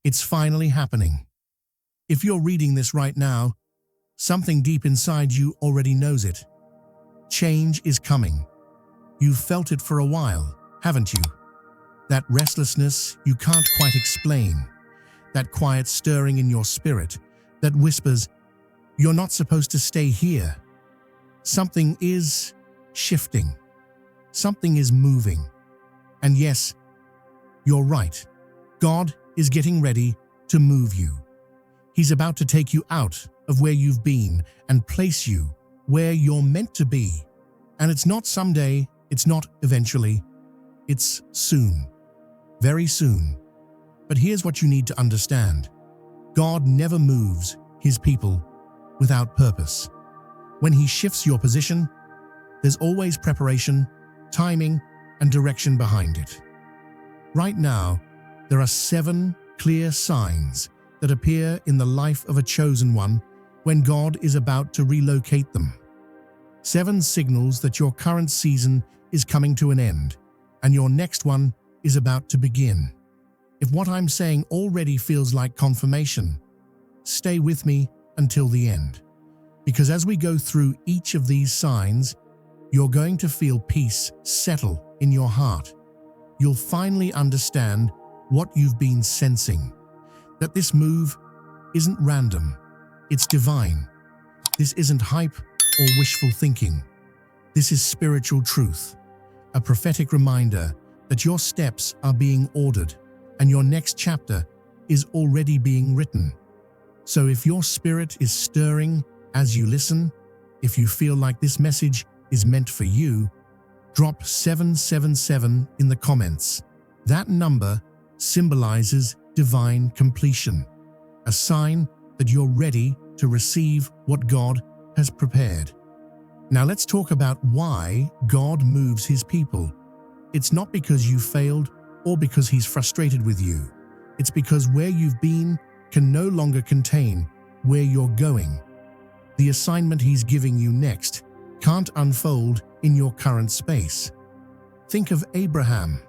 It's finally happening. If you're reading this right now, something deep inside you already knows it. Change is coming. You've felt it for a while, haven't you? That restlessness you can't quite explain. That quiet stirring in your spirit that whispers, "You're not supposed to stay here." Something is shifting. Something is moving. And yes, you're right. God is getting ready to move you. He's about to take you out of where you've been and place you where you're meant to be. And it's not someday, it's not eventually, it's soon. Very soon. But here's what you need to understand. God never moves His people without purpose. When He shifts your position, there's always preparation, timing, and direction behind it. Right now, there are 7 clear signs that appear in the life of a chosen one when God is about to relocate them. 7 signals that your current season is coming to an end, and your next one is about to begin. If what I'm saying already feels like confirmation, stay with me until the end. Because as we go through each of these signs, you're going to feel peace settle in your heart. You'll finally understand what you've been sensing. That this move isn't random, it's divine. This isn't hype or wishful thinking. This is spiritual truth, a prophetic reminder that your steps are being ordered and your next chapter is already being written. So if your spirit is stirring as you listen, if you feel like this message is meant for you, drop 777 in the comments. That number symbolizes divine completion, a sign that you're ready to receive what God has prepared. Now let's talk about why God moves His people. It's not because you failed or because He's frustrated with you. It's because where you've been can no longer contain where you're going. The assignment He's giving you next can't unfold in your current space. Think of Abraham.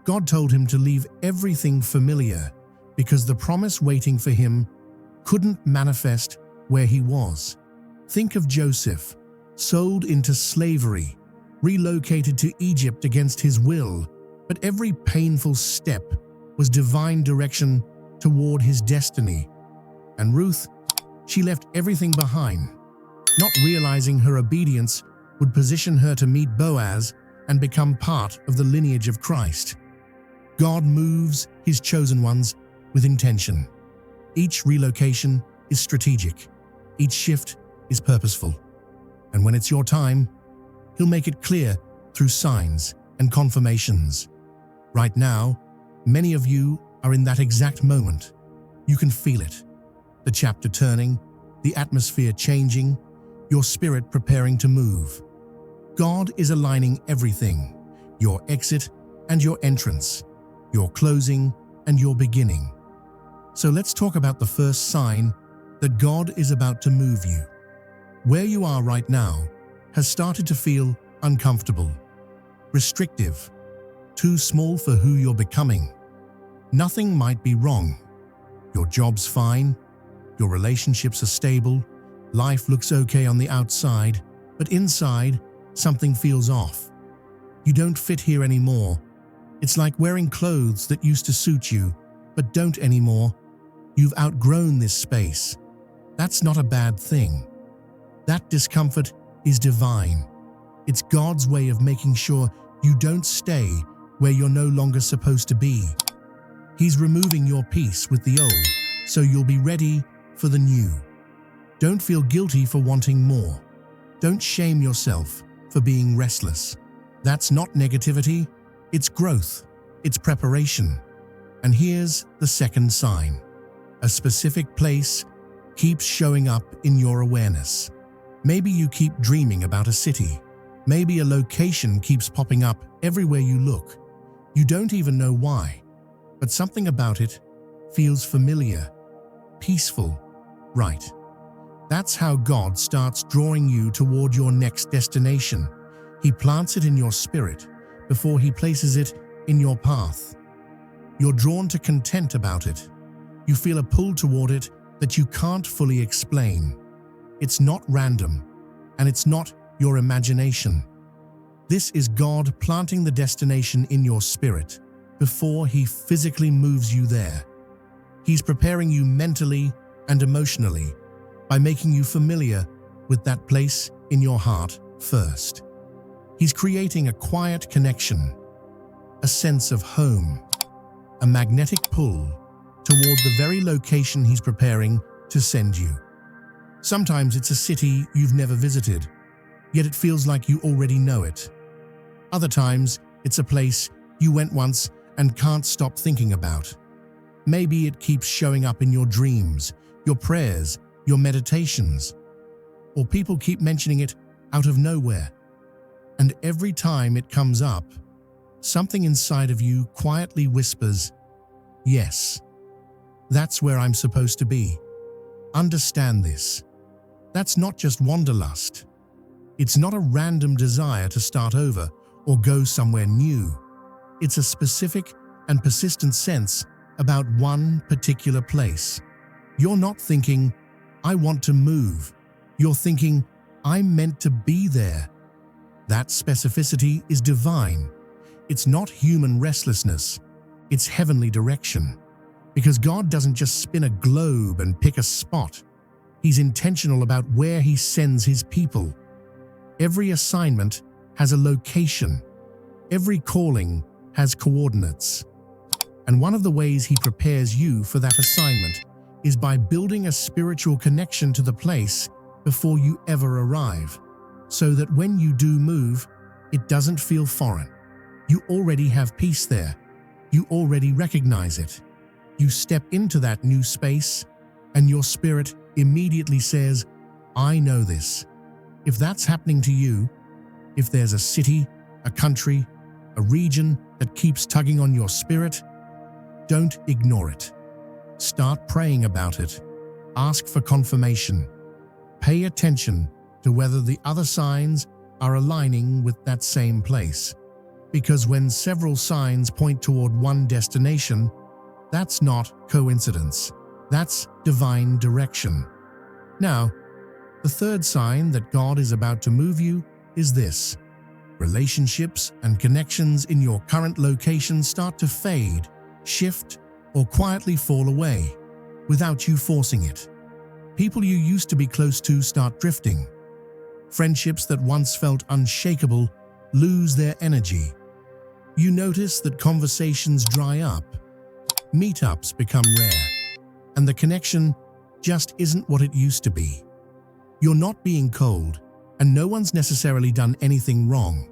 God told him to leave everything familiar because the promise waiting for him couldn't manifest where he was. Think of Joseph, sold into slavery, relocated to Egypt against his will, but every painful step was divine direction toward his destiny. And Ruth, she left everything behind, not realizing her obedience would position her to meet Boaz and become part of the lineage of Christ. God moves His chosen ones with intention. Each relocation is strategic. Each shift is purposeful. And when it's your time, He'll make it clear through signs and confirmations. Right now, many of you are in that exact moment. You can feel it. The chapter turning, the atmosphere changing, your spirit preparing to move. God is aligning everything, your exit and your entrance, your closing and your beginning. So let's talk about the first sign that God is about to move you. Where you are right now has started to feel uncomfortable, restrictive, too small for who you're becoming. Nothing might be wrong. Your job's fine, your relationships are stable, life looks okay on the outside, but inside, something feels off. You don't fit here anymore. It's like wearing clothes that used to suit you, but don't anymore. You've outgrown this space. That's not a bad thing. That discomfort is divine. It's God's way of making sure you don't stay where you're no longer supposed to be. He's removing your peace with the old, so you'll be ready for the new. Don't feel guilty for wanting more. Don't shame yourself for being restless. That's not negativity, it's growth, it's preparation. And here's the second sign. A specific place keeps showing up in your awareness. Maybe you keep dreaming about a city. Maybe a location keeps popping up everywhere you look. You don't even know why, but something about it feels familiar, peaceful, right. That's how God starts drawing you toward your next destination. He plants it in your spirit before He places it in your path. You're drawn to content about it, You feel a pull toward it that you can't fully explain. It's not random, and it's not your imagination. This is God planting the destination in your spirit before He physically moves you there. He's preparing you mentally and emotionally by making you familiar with that place in your heart first. He's creating a quiet connection, a sense of home, a magnetic pull toward the very location He's preparing to send you. Sometimes it's a city you've never visited, yet it feels like you already know it. Other times, it's a place you went once and can't stop thinking about. Maybe it keeps showing up in your dreams, your prayers, your meditations, or people keep mentioning it out of nowhere. And every time it comes up, something inside of you quietly whispers, "Yes, that's where I'm supposed to be." Understand this. That's not just wanderlust. It's not a random desire to start over or go somewhere new. It's a specific and persistent sense about one particular place. You're not thinking, "I want to move." You're thinking, "I'm meant to be there." That specificity is divine. It's not human restlessness. It's heavenly direction. Because God doesn't just spin a globe and pick a spot. He's intentional about where He sends His people. Every assignment has a location. Every calling has coordinates. And one of the ways He prepares you for that assignment is by building a spiritual connection to the place before you ever arrive, so that when you do move, it doesn't feel foreign. You already have peace there. You already recognize it. You step into that new space, and your spirit immediately says, "I know this." If that's happening to you, if there's a city, a country, a region that keeps tugging on your spirit, don't ignore it. Start praying about it. Ask for confirmation. Pay attention to whether the other signs are aligning with that same place. Because when several signs point toward one destination, that's not coincidence. That's divine direction. Now, the third sign that God is about to move you is this. Relationships and connections in your current location start to fade, shift, or quietly fall away without you forcing it. People you used to be close to start drifting. Friendships that once felt unshakable lose their energy. You notice that conversations dry up, meetups become rare, and the connection just isn't what it used to be. You're not being cold, and no one's necessarily done anything wrong.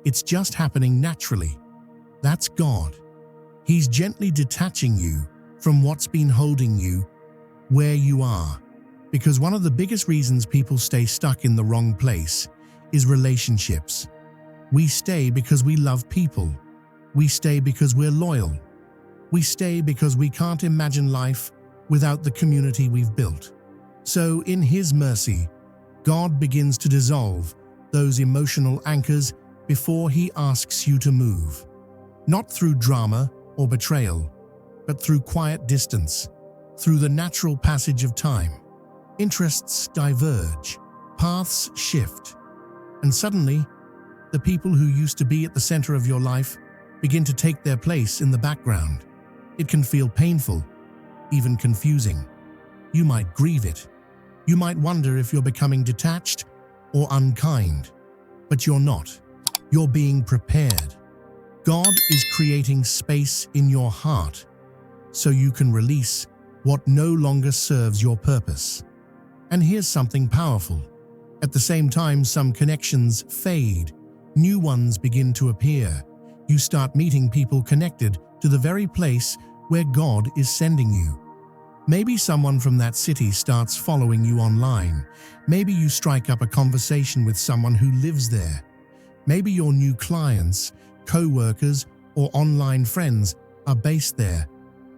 It's just happening naturally. That's God. He's gently detaching you from what's been holding you where you are. Because one of the biggest reasons people stay stuck in the wrong place is relationships. We stay because we love people. We stay because we're loyal. We stay because we can't imagine life without the community we've built. So in His mercy, God begins to dissolve those emotional anchors before He asks you to move. Not through drama or betrayal, but through quiet distance, through the natural passage of time. Interests diverge, paths shift, and suddenly, the people who used to be at the center of your life begin to take their place in the background. It can feel painful, even confusing. You might grieve it. You might wonder if you're becoming detached or unkind, but you're not. You're being prepared. God is creating space in your heart so you can release what no longer serves your purpose. And here's something powerful. At the same time, some connections fade, new ones begin to appear. You start meeting people connected to the very place where God is sending you. Maybe someone from that city starts following you online. Maybe you strike up a conversation with someone who lives there. Maybe your new clients, co-workers, or online friends are based there.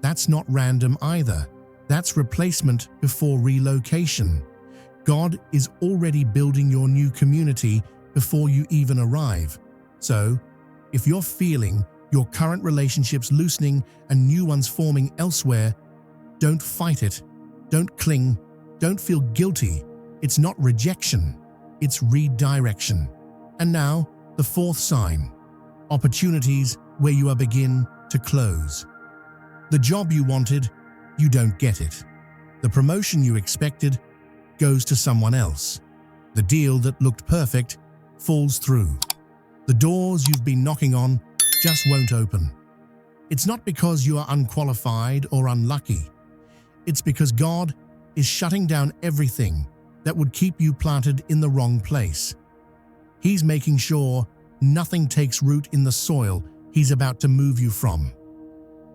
That's not random either. That's replacement before relocation. God is already building your new community before you even arrive. So, if you're feeling your current relationships loosening and new ones forming elsewhere, Don't fight it. Don't cling. Don't feel guilty. It's not rejection. It's redirection. And now, the fourth sign. Opportunities where you are begin to close. The job you wanted, you don't get it. The promotion you expected goes to someone else. The deal that looked perfect falls through. The doors you've been knocking on just won't open. It's not because you are unqualified or unlucky. It's because God is shutting down everything that would keep you planted in the wrong place. He's making sure nothing takes root in the soil He's about to move you from.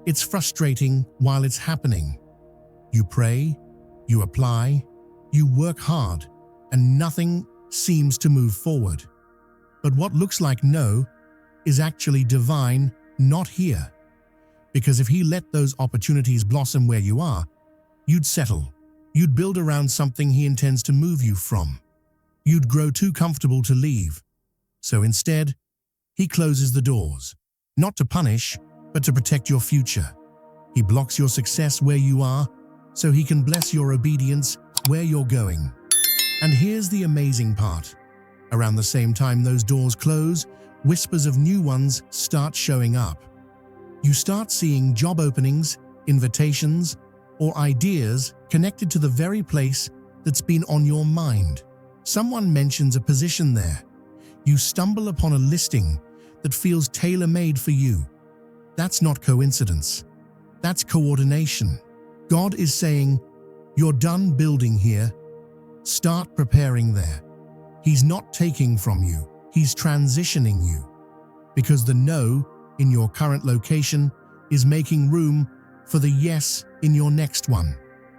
It's frustrating while it's happening. You pray, you apply, you work hard, and nothing seems to move forward. But what looks like no is actually divine, not here. Because if He let those opportunities blossom where you are, you'd settle. You'd build around something He intends to move you from. You'd grow too comfortable to leave. So instead, He closes the doors, not to punish, but to protect your future. He blocks your success where you are, so He can bless your obedience where you're going. And here's the amazing part. Around the same time those doors close, whispers of new ones start showing up. You start seeing job openings, invitations, or ideas connected to the very place that's been on your mind. Someone mentions a position there. You stumble upon a listing that feels tailor-made for you. That's not coincidence. That's coordination. God is saying, you're done building here. Start preparing there. He's not taking from you. He's transitioning you. Because the no in your current location is making room for the yes in your next one.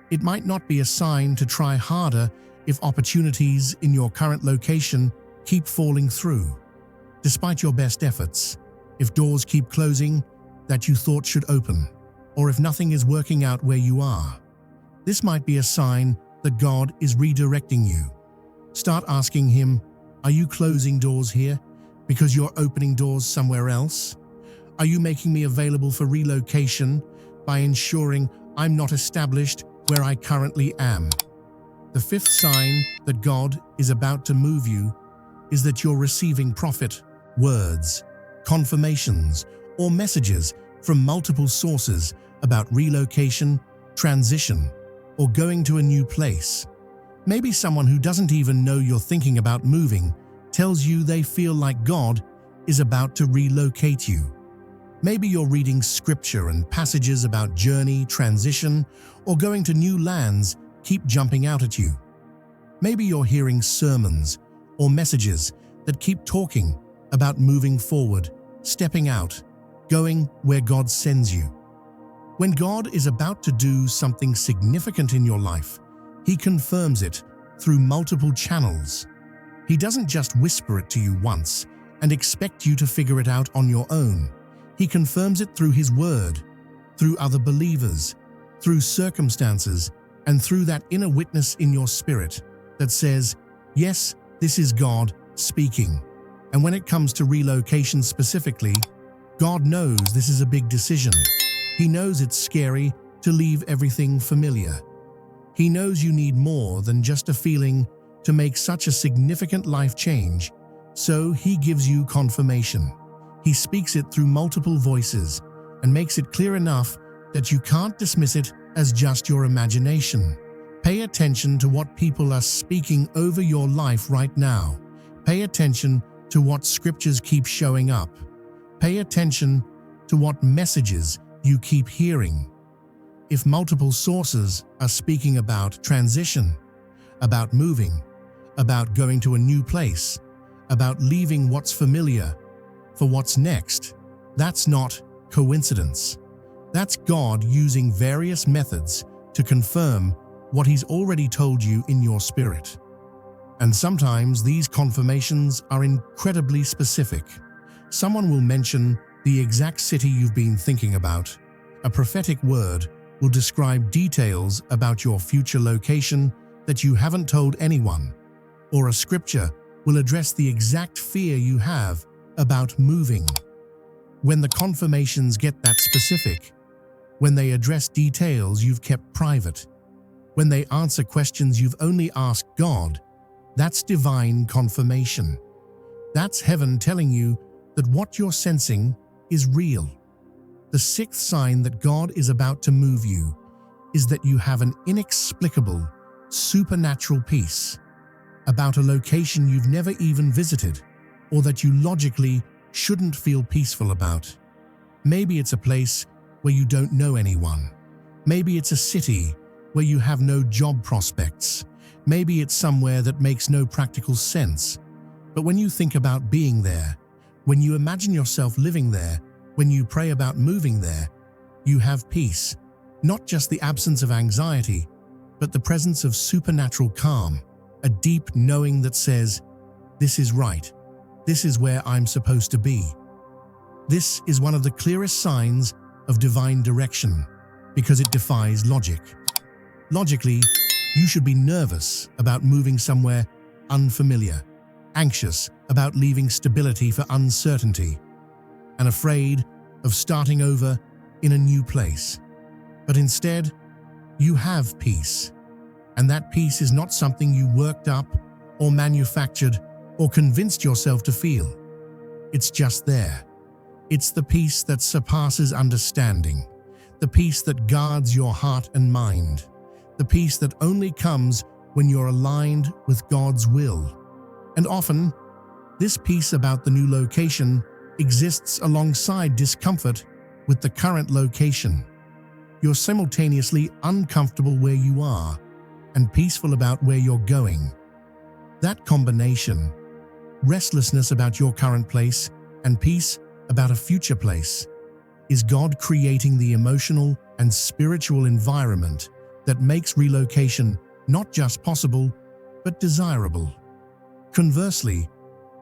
It might not be a sign to try harder if opportunities in your current location keep falling through. Despite your best efforts, if doors keep closing that you thought should open, or if nothing is working out where you are, this might be a sign that God is redirecting you. Start asking Him, are you closing doors here because you're opening doors somewhere else? Are you making me available for relocation by ensuring I'm not established where I currently am? The fifth sign that God is about to move you is that you're receiving prophet words, confirmations, or messages from multiple sources about relocation, transition, or going to a new place. Maybe someone who doesn't even know you're thinking about moving tells you they feel like God is about to relocate you. Maybe you're reading scripture and passages about journey, transition, or going to new lands keep jumping out at you. Maybe you're hearing sermons or messages that keep talking about moving forward, stepping out, going where God sends you. When God is about to do something significant in your life, He confirms it through multiple channels. He doesn't just whisper it to you once and expect you to figure it out on your own. He confirms it through His word, through other believers, through circumstances, and through that inner witness in your spirit that says, yes, this is God speaking. And when it comes to relocation specifically, God knows this is a big decision. He knows it's scary to leave everything familiar. He knows you need more than just a feeling to make such a significant life change, so He gives you confirmation. He speaks it through multiple voices and makes it clear enough that you can't dismiss it as just your imagination. Pay attention to what people are speaking over your life right now. Pay attention to what scriptures keep showing up. Pay attention to what messages you keep hearing. If multiple sources are speaking about transition, about moving, about going to a new place, about leaving what's familiar for what's next, that's not coincidence. That's God using various methods to confirm what He's already told you in your spirit. And sometimes these confirmations are incredibly specific. Someone will mention the exact city you've been thinking about. A prophetic word will describe details about your future location that you haven't told anyone. Or a scripture will address the exact fear you have about moving. When the confirmations get that specific, when they address details you've kept private, when they answer questions you've only asked God, that's divine confirmation. That's heaven telling you that what you're sensing is real. The sixth sign that God is about to move you is that you have an inexplicable, supernatural peace about a location you've never even visited, or that you logically shouldn't feel peaceful about. Maybe it's a place where you don't know anyone. Maybe it's a city where you have no job prospects. Maybe it's somewhere that makes no practical sense. But when you think about being there, when you imagine yourself living there, when you pray about moving there, you have peace, not just the absence of anxiety, but the presence of supernatural calm, a deep knowing that says, "This is right. This is where I'm supposed to be." This is one of the clearest signs of divine direction because it defies logic. Logically, you should be nervous about moving somewhere unfamiliar, anxious about leaving stability for uncertainty, and afraid of starting over in a new place. But instead, you have peace. And that peace is not something you worked up or manufactured or convinced yourself to feel. It's just there. It's the peace that surpasses understanding, the peace that guards your heart and mind, the peace that only comes when you're aligned with God's will. And often, this peace about the new location exists alongside discomfort with the current location. You're simultaneously uncomfortable where you are and peaceful about where you're going. That combination, restlessness about your current place and peace about a future place, is God creating the emotional and spiritual environment that makes relocation not just possible, but desirable. Conversely,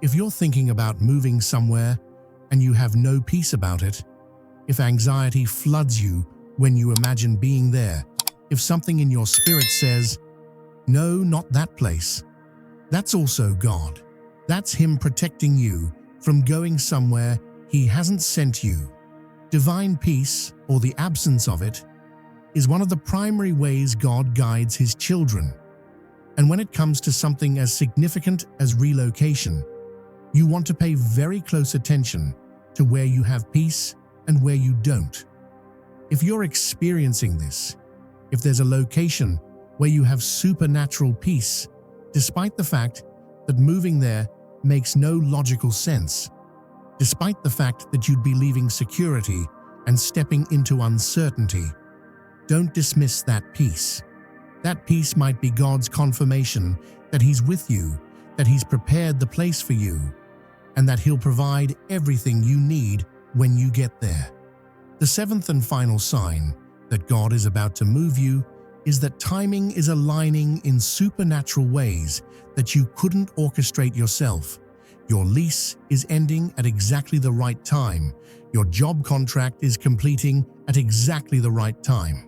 if you're thinking about moving somewhere and you have no peace about it, if anxiety floods you when you imagine being there, if something in your spirit says, "No, not that place," that's also God. That's Him protecting you from going somewhere He hasn't sent you. Divine peace, or the absence of it, is one of the primary ways God guides His children. And when it comes to something as significant as relocation, you want to pay very close attention to where you have peace and where you don't. If you're experiencing this, if there's a location where you have supernatural peace, despite the fact that moving there makes no logical sense, despite the fact that you'd be leaving security and stepping into uncertainty, don't dismiss that peace. That peace might be God's confirmation that He's with you, that He's prepared the place for you, and that He'll provide everything you need when you get there. The seventh and final sign that God is about to move you is that timing is aligning in supernatural ways that you couldn't orchestrate yourself. Your lease is ending at exactly the right time. Your job contract is completing at exactly the right time.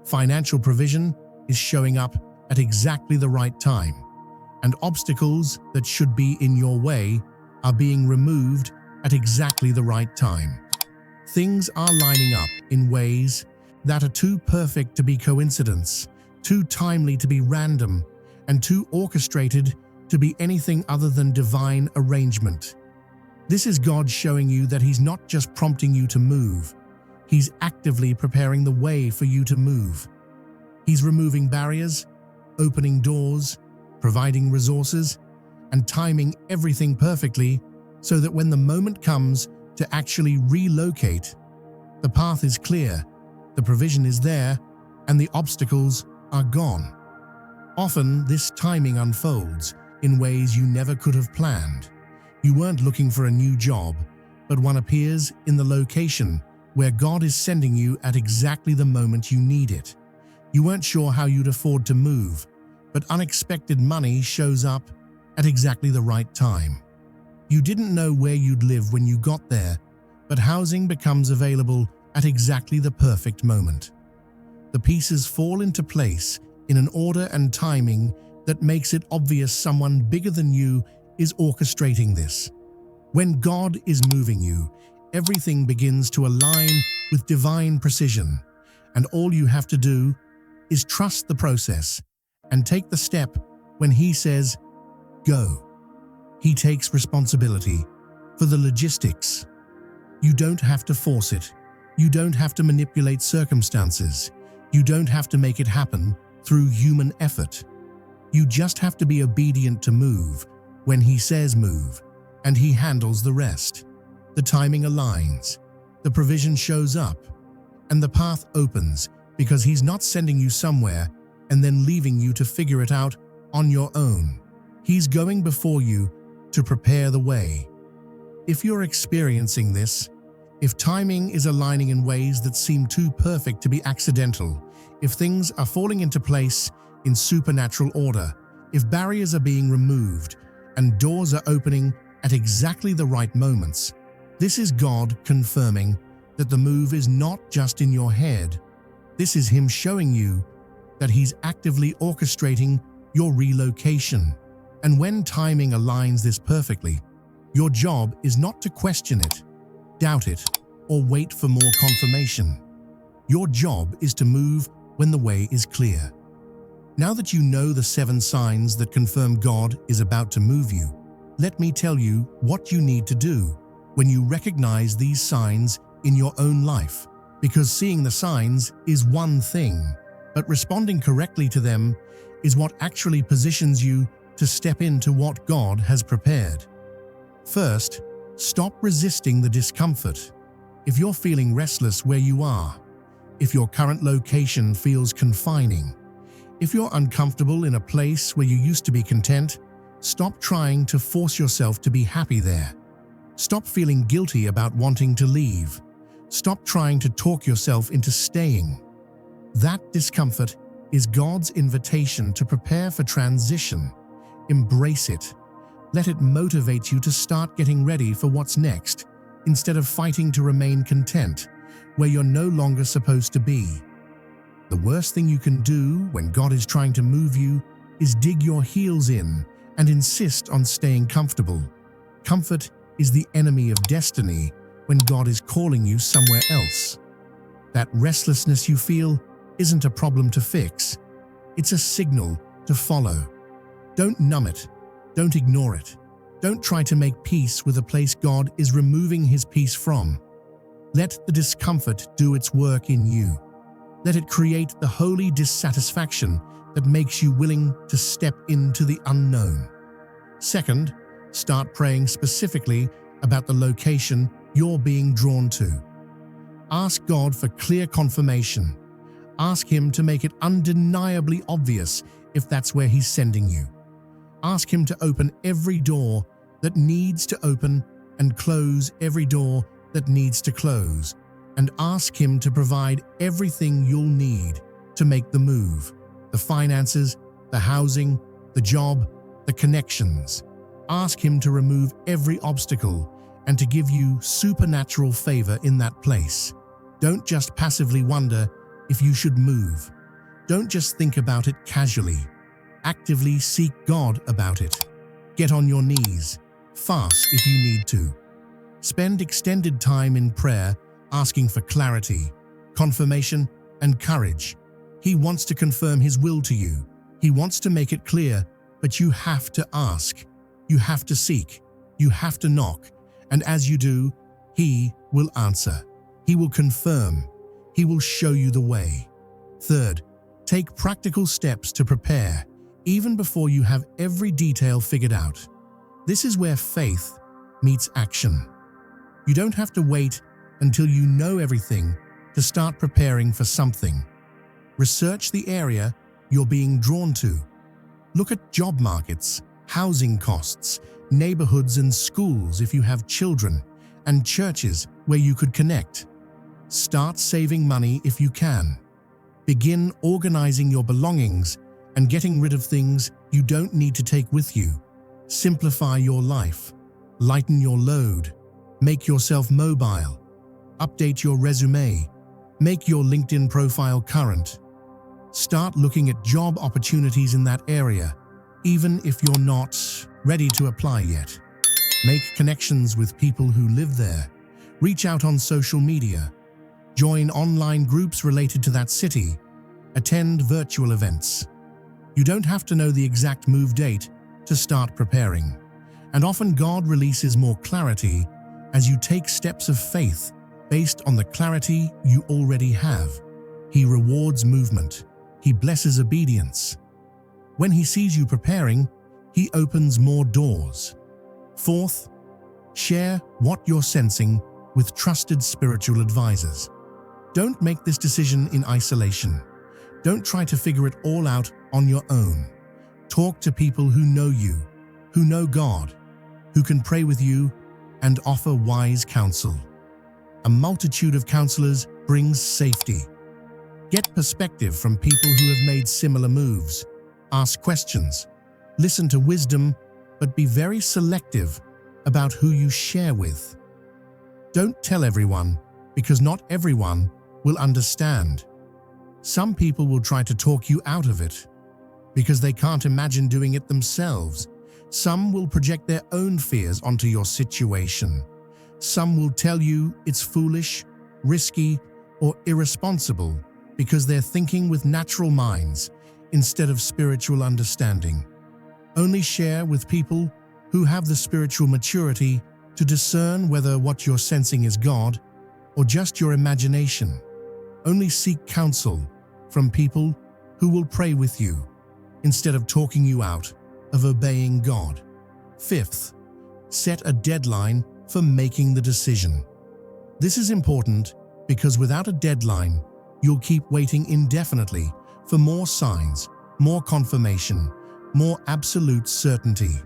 Financial provision is showing up at exactly the right time. And obstacles that should be in your way are being removed at exactly the right time. Things are lining up in ways that are too perfect to be coincidence, too timely to be random, and too orchestrated to be anything other than divine arrangement. This is God showing you that He's not just prompting you to move, He's actively preparing the way for you to move. He's removing barriers, opening doors, providing resources, and timing everything perfectly so that when the moment comes to actually relocate, the path is clear, the provision is there, and the obstacles are gone. Often, this timing unfolds in ways you never could have planned. You weren't looking for a new job, but one appears in the location where God is sending you at exactly the moment you need it. You weren't sure how you'd afford to move, but unexpected money shows up at exactly the right time. You didn't know where you'd live when you got there, but housing becomes available at exactly the perfect moment. The pieces fall into place in an order and timing that makes it obvious someone bigger than you is orchestrating this. When God is moving you, everything begins to align with divine precision. And all you have to do is trust the process and take the step when he says, go. He takes responsibility for the logistics. You don't have to force it. You don't have to manipulate circumstances. You don't have to make it happen through human effort. You just have to be obedient to move when he says move, and he handles the rest. The timing aligns, the provision shows up, and the path opens because he's not sending you somewhere and then leaving you to figure it out on your own. He's going before you to prepare the way. If you're experiencing this, if timing is aligning in ways that seem too perfect to be accidental, if things are falling into place in supernatural order, if barriers are being removed and doors are opening at exactly the right moments, this is God confirming that the move is not just in your head. This is him showing you that he's actively orchestrating your relocation. And when timing aligns this perfectly, your job is not to question it, doubt it, or wait for more confirmation. Your job is to move when the way is clear. Now that you know the 7 signs that confirm God is about to move you, let me tell you what you need to do when you recognize these signs in your own life. Because seeing the signs is one thing, but responding correctly to them is what actually positions you to step into what God has prepared. First, stop resisting the discomfort. If you're feeling restless where you are, if your current location feels confining, if you're uncomfortable in a place where you used to be content, stop trying to force yourself to be happy there. Stop feeling guilty about wanting to leave. Stop trying to talk yourself into staying. That discomfort is God's invitation to prepare for transition. Embrace it. Let it motivate you to start getting ready for what's next, instead of fighting to remain content where you're no longer supposed to be. The worst thing you can do when God is trying to move you is dig your heels in and insist on staying comfortable. Comfort is the enemy of destiny when God is calling you somewhere else. That restlessness you feel isn't a problem to fix. It's a signal to follow. Don't numb it. Don't ignore it. Don't try to make peace with a place God is removing his peace from. Let the discomfort do its work in you. Let it create the holy dissatisfaction that makes you willing to step into the unknown. Second, start praying specifically about the location you're being drawn to. Ask God for clear confirmation. Ask him to make it undeniably obvious if that's where he's sending you. Ask him to open every door that needs to open and close every door that needs to close. And ask him to provide everything you'll need to make the move. The finances, the housing, the job, the connections. Ask him to remove every obstacle and to give you supernatural favor in that place. Don't just passively wonder if you should move. Don't just think about it casually. Actively seek God about it. Get on your knees. Fast if you need to. Spend extended time in prayer asking for clarity, confirmation, and courage. He wants to confirm his will to you. He wants to make it clear, but you have to ask. You have to seek. You have to knock. And as you do, he will answer. He will confirm. He will show you the way. Third, take practical steps to prepare, even before you have every detail figured out. This is where faith meets action. You don't have to wait until you know everything to start preparing for something. Research the area you're being drawn to. Look at job markets, housing costs, neighborhoods and schools if you have children, and churches where you could connect. Start saving money if you can. Begin organizing your belongings and getting rid of things you don't need to take with you. Simplify your life. Lighten your load. Make yourself mobile. Update your resume. Make your LinkedIn profile current. Start looking at job opportunities in that area, even if you're not ready to apply yet. Make connections with people who live there. Reach out on social media. Join online groups related to that city. Attend virtual events. You don't have to know the exact move date to start preparing. And often God releases more clarity as you take steps of faith based on the clarity you already have. He rewards movement. He blesses obedience. When He sees you preparing, He opens more doors. Fourth, share what you're sensing with trusted spiritual advisors. Don't make this decision in isolation. Don't try to figure it all out on your own. Talk to people who know you, who know God, who can pray with you and offer wise counsel. A multitude of counselors brings safety. Get perspective from people who have made similar moves. Ask questions. Listen to wisdom, but be very selective about who you share with. Don't tell everyone, because not everyone will understand. Some people will try to talk you out of it because they can't imagine doing it themselves. Some will project their own fears onto your situation. Some will tell you it's foolish, risky, or irresponsible because they're thinking with natural minds instead of spiritual understanding. Only share with people who have the spiritual maturity to discern whether what you're sensing is God or just your imagination. Only seek counsel from people who will pray with you instead of talking you out of obeying God. Fifth, set a deadline for making the decision. This is important because without a deadline, you'll keep waiting indefinitely for more signs, more confirmation, more absolute certainty.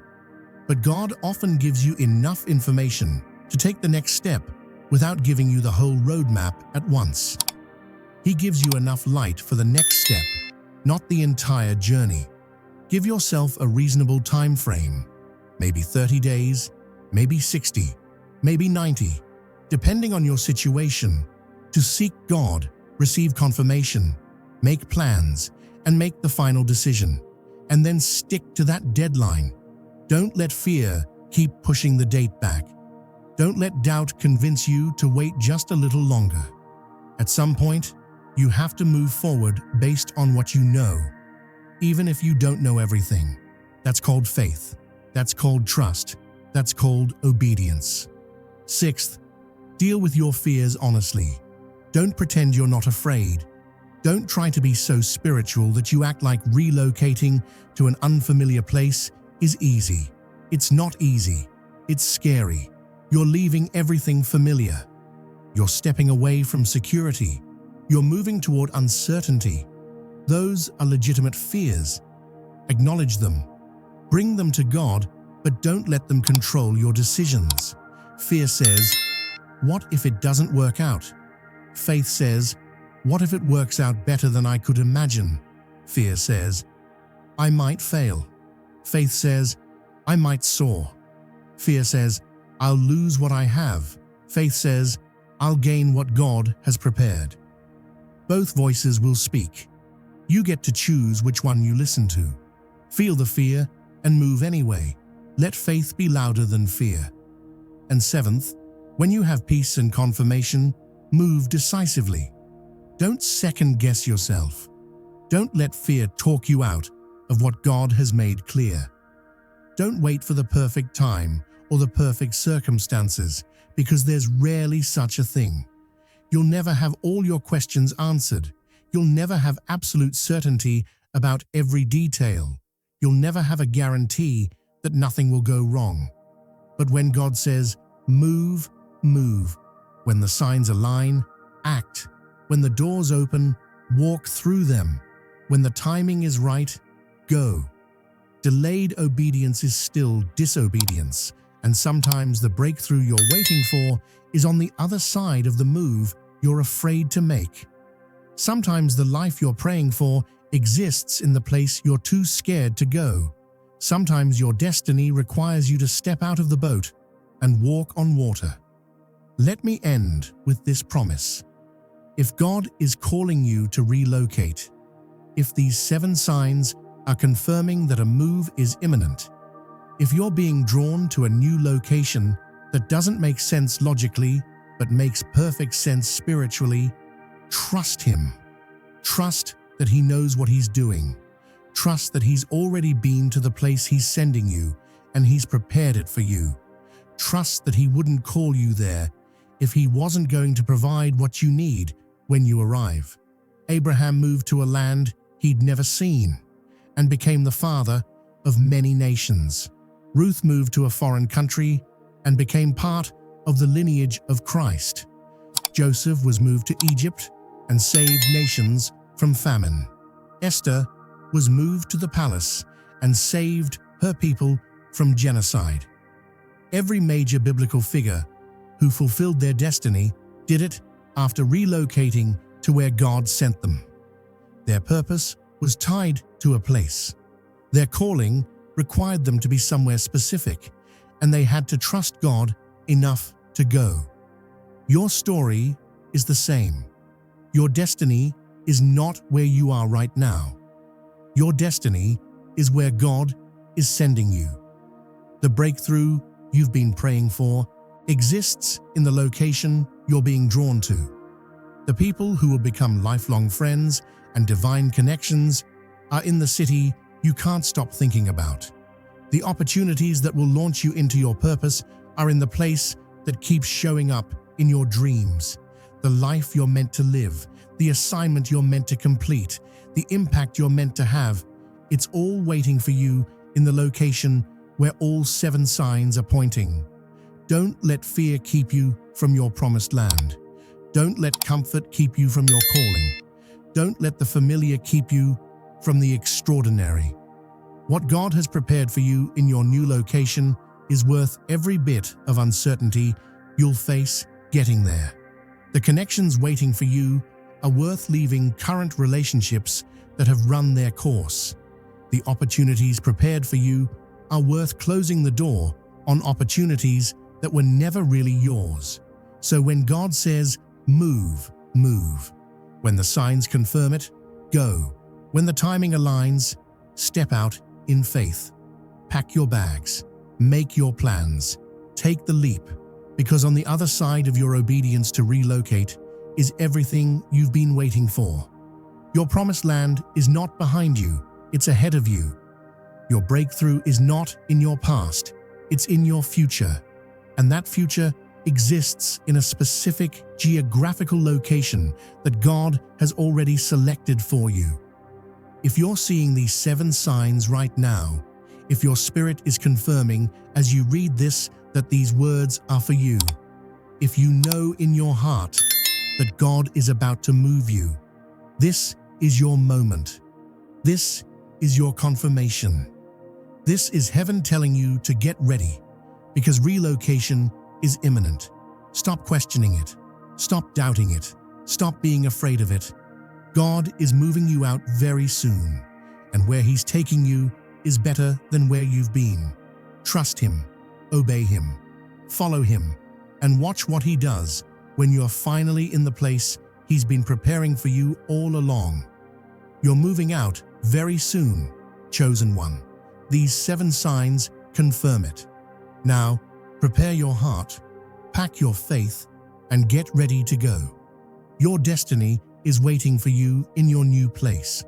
But God often gives you enough information to take the next step without giving you the whole roadmap at once. He gives you enough light for the next step, not the entire journey. Give yourself a reasonable time frame, maybe 30 days, maybe 60, maybe 90, depending on your situation, to seek God, receive confirmation, make plans, and make the final decision, and then stick to that deadline. Don't let fear keep pushing the date back. Don't let doubt convince you to wait just a little longer. At some point, you have to move forward based on what you know, even if you don't know everything. That's called faith. That's called trust. That's called obedience. Sixth, deal with your fears honestly. Don't pretend you're not afraid. Don't try to be so spiritual that you act like relocating to an unfamiliar place is easy. It's not easy. It's scary. You're leaving everything familiar. You're stepping away from security. You're moving toward uncertainty. Those are legitimate fears. Acknowledge them. Bring them to God, but don't let them control your decisions. Fear says, "What if it doesn't work out?" Faith says, "What if it works out better than I could imagine?" Fear says, "I might fail." Faith says, "I might soar." Fear says, "I'll lose what I have." Faith says, "I'll gain what God has prepared." Both voices will speak. You get to choose which one you listen to. Feel the fear and move anyway. Let faith be louder than fear. And seventh, when you have peace and confirmation, move decisively. Don't second-guess yourself. Don't let fear talk you out of what God has made clear. Don't wait for the perfect time or the perfect circumstances, because there's rarely such a thing. You'll never have all your questions answered. You'll never have absolute certainty about every detail. You'll never have a guarantee that nothing will go wrong. But when God says, move, move. When the signs align, act. When the doors open, walk through them. When the timing is right, go. Delayed obedience is still disobedience, and sometimes the breakthrough you're waiting for is on the other side of the move you're afraid to make. Sometimes the life you're praying for exists in the place you're too scared to go. Sometimes your destiny requires you to step out of the boat and walk on water. Let me end with this promise. If God is calling you to relocate, if these 7 signs are confirming that a move is imminent, if you're being drawn to a new location that doesn't make sense logically but makes perfect sense spiritually, Trust him. Trust that he knows what he's doing. Trust that he's already been to the place he's sending you and he's prepared it for you. Trust that he wouldn't call you there if he wasn't going to provide what you need when you arrive. Abraham moved to a land he'd never seen and became the father of many nations. Ruth moved to a foreign country and became part of the lineage of Christ. Joseph was moved to Egypt and saved nations from famine. Esther was moved to the palace and saved her people from genocide. Every major biblical figure who fulfilled their destiny did it after relocating to where God sent them. Their purpose was tied to a place. Their calling required them to be somewhere specific, and they had to trust God enough to go. Your story is the same. Your destiny is not where you are right now. Your destiny is where God is sending you. The breakthrough you've been praying for exists in the location you're being drawn to. The people who will become lifelong friends and divine connections are in the city you can't stop thinking about. The opportunities that will launch you into your purpose are in the place that keeps showing up in your dreams. The life you're meant to live, the assignment you're meant to complete, the impact you're meant to have, it's all waiting for you in the location where all 7 signs are pointing. Don't let fear keep you from your promised land. Don't let comfort keep you from your calling. Don't let the familiar keep you from the extraordinary. What God has prepared for you in your new location is worth every bit of uncertainty you'll face getting there. The connections waiting for you are worth leaving current relationships that have run their course. The opportunities prepared for you are worth closing the door on opportunities that were never really yours. So when God says, move, move. When the signs confirm it, go. When the timing aligns, step out in faith. Pack your bags, make your plans, take the leap, because on the other side of your obedience to relocate is everything you've been waiting for. Your promised land is not behind you, it's ahead of you. Your breakthrough is not in your past, it's in your future. And that future exists in a specific geographical location that God has already selected for you. If you're seeing these 7 signs right now, if your spirit is confirming as you read this that these words are for you, if you know in your heart that God is about to move you, this is your moment. This is your confirmation. This is heaven telling you to get ready, because relocation is imminent. Stop questioning it. Stop doubting it. Stop being afraid of it. God is moving you out very soon, and where He's taking you is better than where you've been. Trust Him, obey Him, follow Him, and watch what He does when you're finally in the place He's been preparing for you all along. You're moving out very soon, chosen one. These 7 signs confirm it. Now, prepare your heart, pack your faith, and get ready to go. Your destiny is waiting for you in your new place.